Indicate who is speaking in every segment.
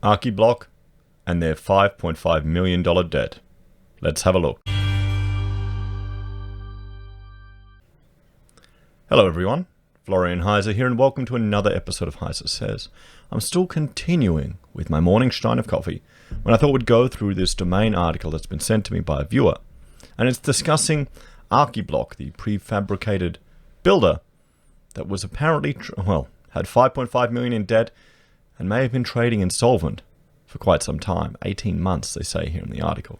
Speaker 1: Archiblox and their $5.5 million debt. Let's have a look. Hello everyone, Florian.Heise here, and welcome to another episode of HeiseSays. I'm still continuing with my morning stein of coffee when I thought we'd go through this domain article that's been sent to me by a viewer. And it's discussing Archiblox, the prefabricated builder that was apparently, had 5.5 million in debt and may have been trading insolvent for quite some time, 18 months they say here in the article.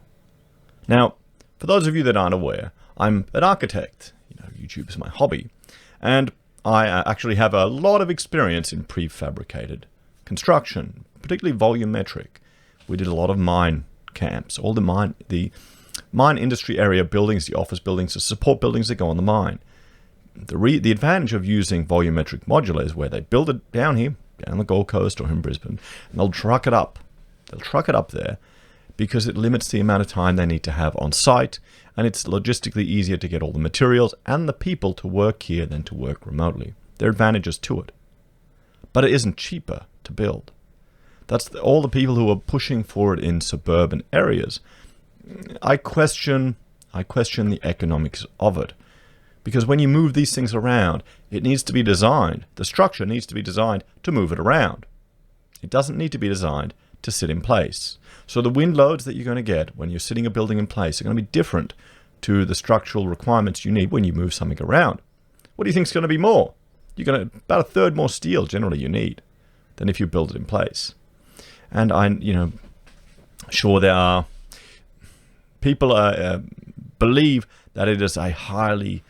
Speaker 1: Now, for those of you that aren't aware, I'm an architect. YouTube is my hobby, and I actually have a lot of experience in prefabricated construction, particularly volumetric. We did a lot of mine camps, all the mine industry area buildings, the office buildings, the support buildings that go on the mine. The advantage of using volumetric modular is where they build it down here, down the Gold Coast or in Brisbane, and they'll truck it up. They'll truck it up there because it limits the amount of time they need to have on site, and it's logistically easier to get all the materials and the people to work here than to work remotely. There are advantages to it. But it isn't cheaper to build. That's all the people who are pushing for it in suburban areas. I question the economics of it. Because when you move these things around, it needs to be designed. The structure needs to be designed to move it around. It doesn't need to be designed to sit in place. So the wind loads that you're going to get when you're sitting a building in place are going to be different to the structural requirements you need when you move something around. What do you think is going to be more? You're going to about a third more steel generally you need than if you build it in place. And sure there are people believe that it is a highly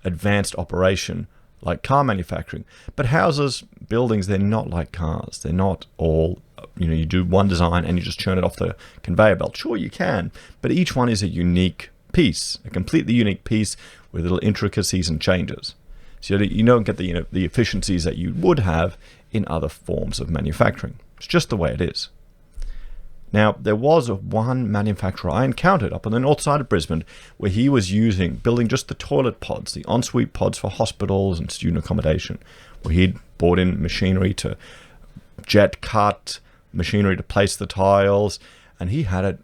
Speaker 1: advanced operation like car manufacturing. But houses, buildings, they're not like cars. They're not all, you do one design and you just churn it off the conveyor belt. Sure, you can, but each one is a unique piece, a completely unique piece with little intricacies and changes. So you don't get the efficiencies that you would have in other forms of manufacturing. It's just the way it is. Now, there was one manufacturer I encountered up on the north side of Brisbane where he was building just the toilet pods, the ensuite pods for hospitals and student accommodation, where he'd bought in machinery to jet cut, machinery to place the tiles, and he had it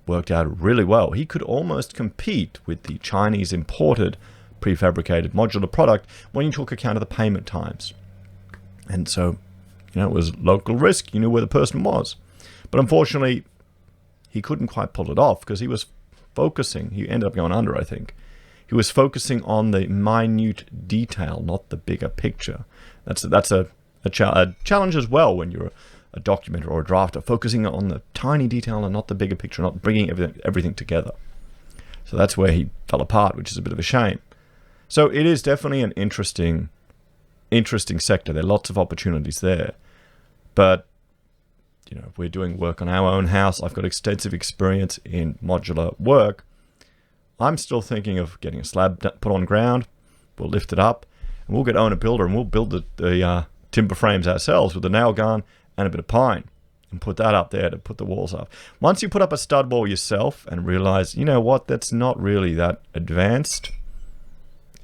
Speaker 1: worked out really well. He could almost compete with the Chinese imported prefabricated modular product when you took account of the payment times. And so, it was local risk. You knew where the person was. But unfortunately, he couldn't quite pull it off because he was focusing. He ended up going under, I think. He was focusing on the minute detail, not the bigger picture. That's a challenge as well when you're a documenter or a drafter, focusing on the tiny detail and not the bigger picture, not bringing everything together. So that's where he fell apart, which is a bit of a shame. So it is definitely an interesting sector. There are lots of opportunities there. But if we're doing work on our own house, I've got extensive experience in modular work. I'm still thinking of getting a slab put on ground. We'll lift it up, and we'll get owner builder, and we'll build the timber frames ourselves with a nail gun and a bit of pine, and put that up there to put the walls up. Once you put up a stud wall yourself and realize, that's not really that advanced,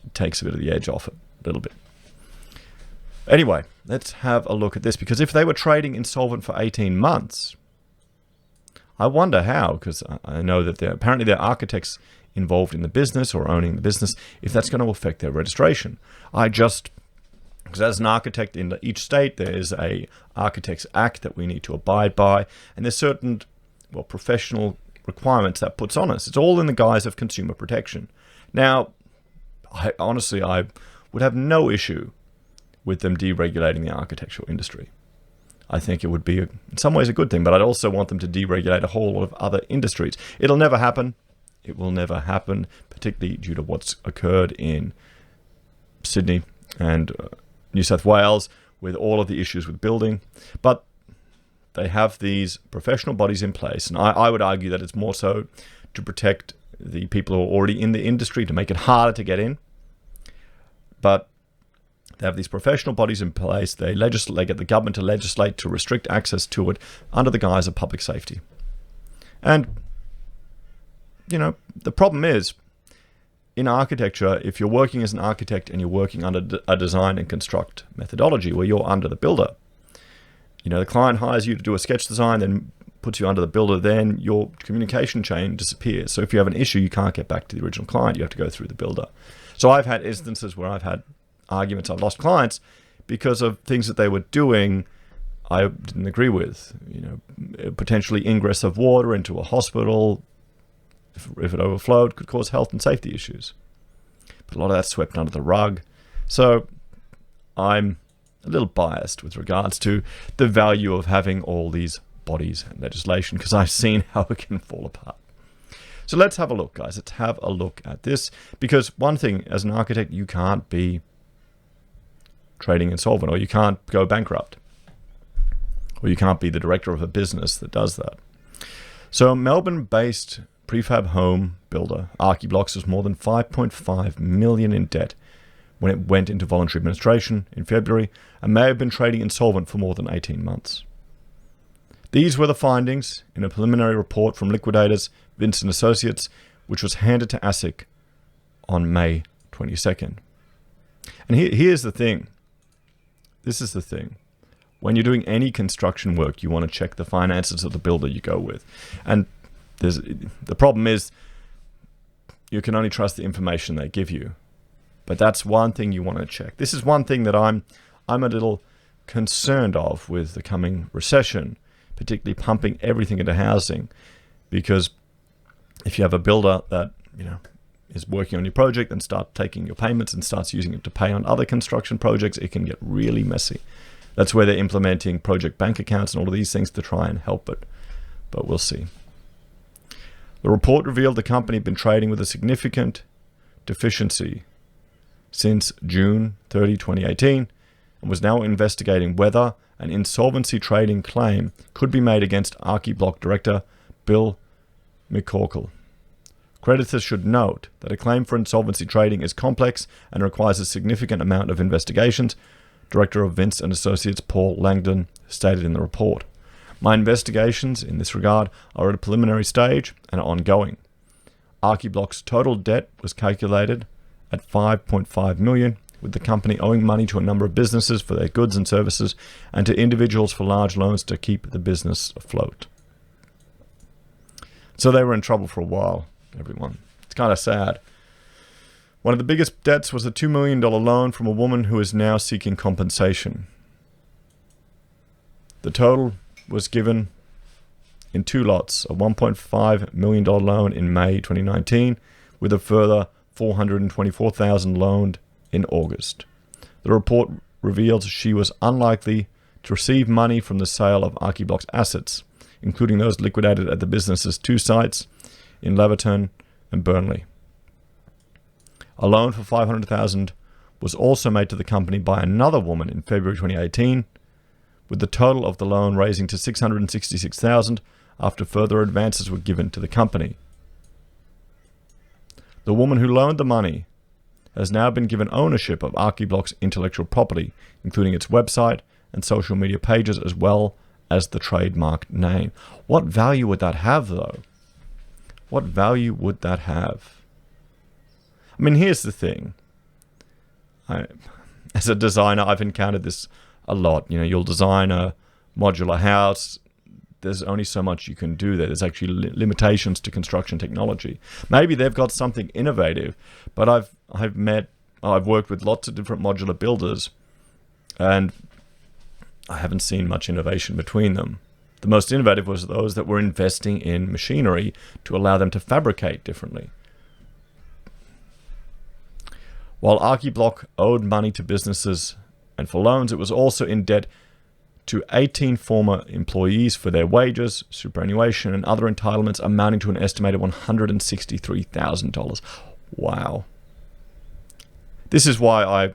Speaker 1: it takes a bit of the edge off it, a little bit. Anyway, let's have a look at this, because if they were trading insolvent for 18 months, I wonder how, because I know that apparently there are architects involved in the business or owning the business, if that's going to affect their registration. Because as an architect in each state, there is a Architects Act that we need to abide by, and there's certain, professional requirements that puts on us. It's all in the guise of consumer protection. Now, I would have no issue with them deregulating the architectural industry. I think it would be, in some ways, a good thing, but I'd also want them to deregulate a whole lot of other industries. It'll never happen. It will never happen, particularly due to what's occurred in Sydney and New South Wales with all of the issues with building. But they have these professional bodies in place, and I would argue that it's more so to protect the people who are already in the industry, to make it harder to get in. But they have these professional bodies in place. They get the government to legislate to restrict access to it under the guise of public safety. And, the problem is, in architecture, if you're working as an architect and you're working under a design and construct methodology where you're under the builder, the client hires you to do a sketch design, then puts you under the builder, then your communication chain disappears. So if you have an issue, you can't get back to the original client. You have to go through the builder. So I've had instances where I've had arguments. I've lost clients because of things that they were doing I didn't agree with. Potentially ingress of water into a hospital, if it overflowed, could cause health and safety issues. But a lot of that's swept under the rug. So I'm a little biased with regards to the value of having all these bodies and legislation, because I've seen how it can fall apart. So let's have a look, guys. Let's have a look at this, because one thing, as an architect, you can't be trading insolvent, or you can't go bankrupt, or you can't be the director of a business that does that. So Melbourne-based prefab home builder Archiblox was more than $5.5 million in debt when it went into voluntary administration in February, and may have been trading insolvent for more than 18 months. These were the findings in a preliminary report from liquidators Vincent Associates, which was handed to ASIC on May 22nd. And here's the thing. This is the thing. When you're doing any construction work, you want to check the finances of the builder you go with. And the problem is you can only trust the information they give you. But that's one thing you want to check. This is one thing that I'm a little concerned of with the coming recession, particularly pumping everything into housing, because if you have a builder that is working on your project and start taking your payments and starts using it to pay on other construction projects, it can get really messy. That's where they're implementing project bank accounts and all of these things to try and help it, but we'll see. The report revealed the company had been trading with a significant deficiency since June 30, 2018, and was now investigating whether an insolvency trading claim could be made against Archiblox director Bill McCorkle. Creditors should note that a claim for insolvency trading is complex and requires a significant amount of investigations, Director of Vince and Associates Paul Langdon stated in the report. My investigations in this regard are at a preliminary stage and are ongoing. Archiblox's total debt was calculated at $5.5 million, with the company owing money to a number of businesses for their goods and services and to individuals for large loans to keep the business afloat. So they were in trouble for a while, everyone. It's kind of sad. One of the biggest debts was a $2 million loan from a woman who is now seeking compensation. The total was given in two lots, a $1.5 million loan in May 2019, with a further $424,000 loaned in August. The report reveals she was unlikely to receive money from the sale of Archiblox assets, including those liquidated at the business's two sites in Leverton and Burnley. A loan for $500,000 was also made to the company by another woman in February 2018, with the total of the loan raising to $666,000 after further advances were given to the company. The woman who loaned the money has now been given ownership of Archiblox intellectual property, including its website and social media pages, as well as the trademark name. What value would that have, though? What value would that have? I mean, here's the thing. As a designer, I've encountered this a lot. You'll design a modular house. There's only so much you can do there. There's actually limitations to construction technology. Maybe they've got something innovative, but I've worked with lots of different modular builders, and I haven't seen much innovation between them. The most innovative was those that were investing in machinery to allow them to fabricate differently. While Archiblox owed money to businesses and for loans, it was also in debt to 18 former employees for their wages, superannuation, and other entitlements amounting to an estimated $163,000. Wow. This is why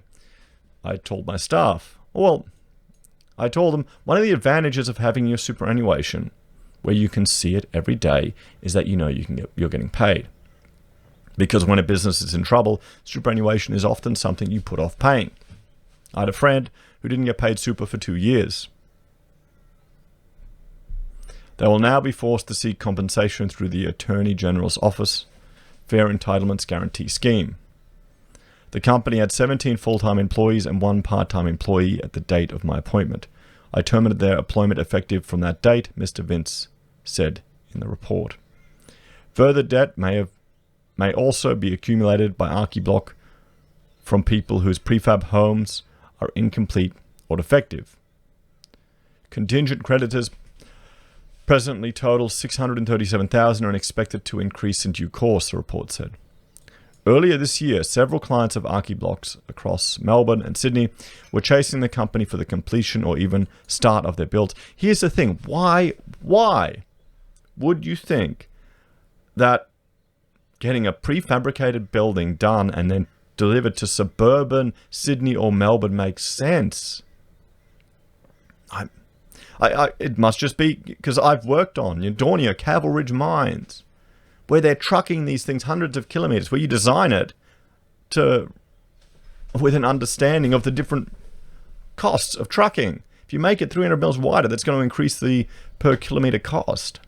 Speaker 1: I told my staff, I told them one of the advantages of having your superannuation, where you can see it every day, is that you're getting paid. Because when a business is in trouble, superannuation is often something you put off paying. I had a friend who didn't get paid super for 2 years. They will now be forced to seek compensation through the Attorney General's Office Fair Entitlements Guarantee Scheme. The company had 17 full-time employees and one part-time employee at the date of my appointment. I terminated their employment effective from that date, Mr. Vince said in the report. Further debt may also be accumulated by Archiblox from people whose prefab homes are incomplete or defective. Contingent creditors presently total $637,000 and are expected to increase in due course, the report said. Earlier this year, several clients of Archiblox across Melbourne and Sydney were chasing the company for the completion or even start of their builds. Here's the thing. Why would you think that getting a prefabricated building done and then delivered to suburban Sydney or Melbourne makes sense? It must just be because I've worked on Dornier, Caval Ridge mines, where they're trucking these things hundreds of kilometers, where you design it with an understanding of the different costs of trucking. If you make it 300 mils wider, that's going to increase the per kilometer cost.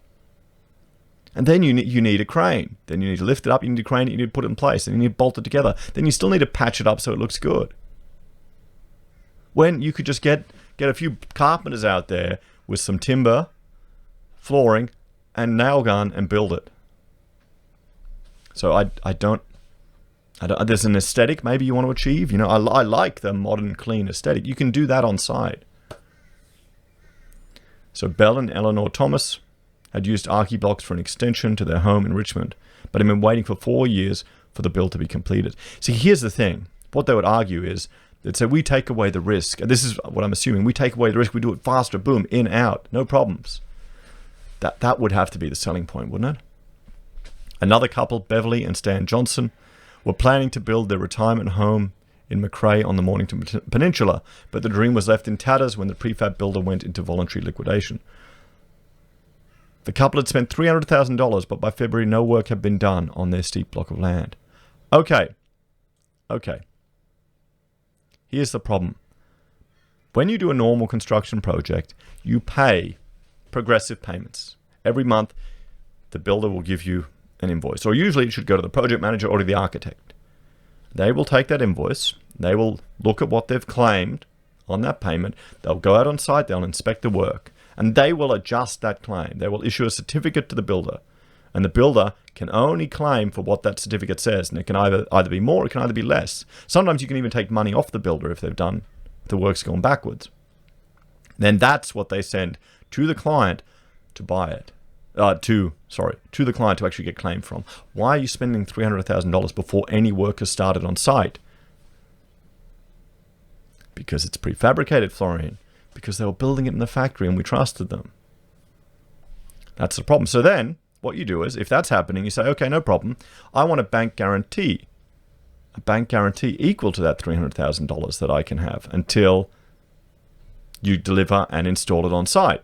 Speaker 1: And then you need a crane. Then you need to lift it up, you need a crane, you need to put it in place, and you need to bolt it together. Then you still need to patch it up so it looks good. When you could just get a few carpenters out there with some timber, flooring, and nail gun and build it. So I don't, there's an aesthetic maybe you want to achieve. I like the modern, clean aesthetic. You can do that on site. So Bell and Eleanor Thomas had used Archiblox for an extension to their home in Richmond, but had been waiting for 4 years for the build to be completed. See, here's the thing. What they would argue is, they'd say, we take away the risk. And this is what I'm assuming. We take away the risk. We do it faster. Boom, in, out. No problems. That would have to be the selling point, wouldn't it? Another couple, Beverly and Stan Johnson, were planning to build their retirement home in Macrae on the Mornington Peninsula, but the dream was left in tatters when the prefab builder went into voluntary liquidation. The couple had spent $300,000, but by February, no work had been done on their steep block of land. Okay. Here's the problem. When you do a normal construction project, you pay progressive payments. Every month, the builder will give you an invoice, or usually it should go to the project manager or to the architect. They will take that invoice, they will look at what they've claimed on that payment, they'll go out on site, they'll inspect the work, and they will adjust that claim. They will issue a certificate to the builder, and the builder can only claim for what that certificate says, and it can either be more, or it can either be less. Sometimes you can even take money off the builder if the work's gone backwards. Then that's what they send to the client to buy it. To the client to actually get claimed from. Why are you spending $300,000 before any work has started on site? Because it's prefabricated, Florian. Because they were building it in the factory and we trusted them. That's the problem. So then, what you do is, if that's happening, you say, okay, no problem. I want a bank guarantee. A bank guarantee equal to that $300,000 that I can have until you deliver and install it on site.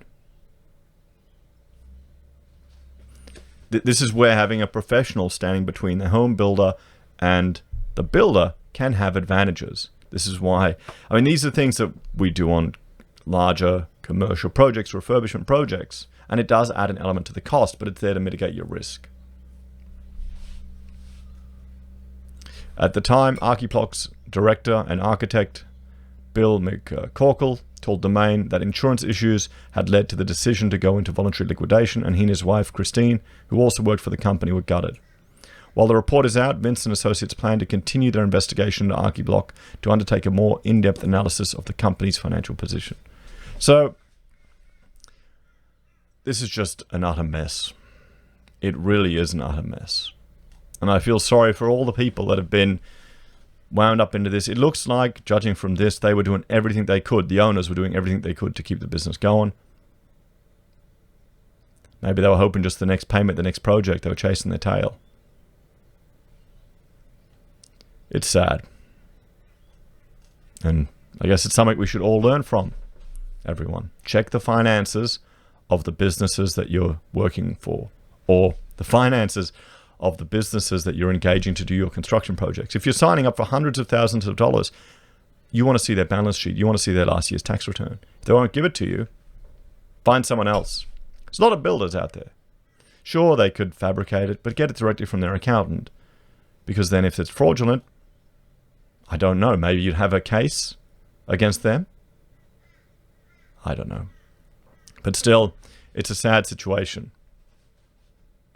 Speaker 1: This is where having a professional standing between the home builder and the builder can have advantages. This is why, these are things that we do on larger commercial projects, refurbishment projects, and it does add an element to the cost, but it's there to mitigate your risk. At the time, Archiblox director and architect Bill McCorkle told Domain that insurance issues had led to the decision to go into voluntary liquidation, and he and his wife, Christine, who also worked for the company, were gutted. While the report is out, Vince and Associates plan to continue their investigation into Archiblox to undertake a more in-depth analysis of the company's financial position. So, this is just an utter mess. It really is an utter mess. And I feel sorry for all the people that have been wound up into this. It looks like, judging from this, they were doing everything they could. The owners were doing everything they could to keep the business going. Maybe they were hoping just the next payment, the next project, they were chasing their tail. It's sad. And I guess it's something we should all learn from, everyone. Check the finances of the businesses that you're working for, or the finances of the businesses that you're engaging to do your construction projects. If you're signing up for hundreds of thousands of dollars, you want to see their balance sheet. You want to see their last year's tax return. If they won't give it to you, find someone else. There's a lot of builders out there. Sure, they could fabricate it, but get it directly from their accountant. Because then if it's fraudulent, I don't know, maybe you'd have a case against them. I don't know. But still, it's a sad situation.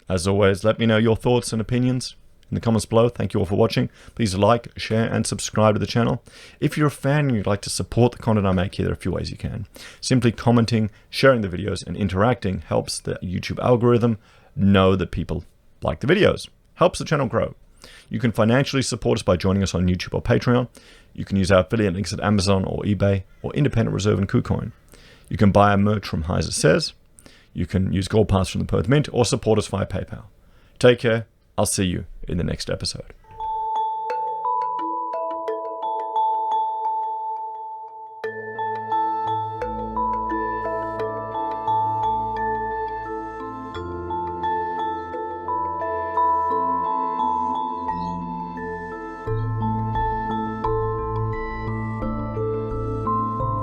Speaker 1: As always, let me know your thoughts and opinions in the comments below. Thank you all for watching. Please like, share, and subscribe to the channel. If you're a fan and you'd like to support the content I make here, there are a few ways you can. Simply commenting, sharing the videos, and interacting helps the YouTube algorithm know that people like the videos. Helps the channel grow. You can financially support us by joining us on YouTube or Patreon. You can use our affiliate links at Amazon or eBay or Independent Reserve and Kucoin. You can buy our merch from HeiseSays. You can use Gold Pass from the Perth Mint or support us via PayPal. Take care. I'll see you in the next episode.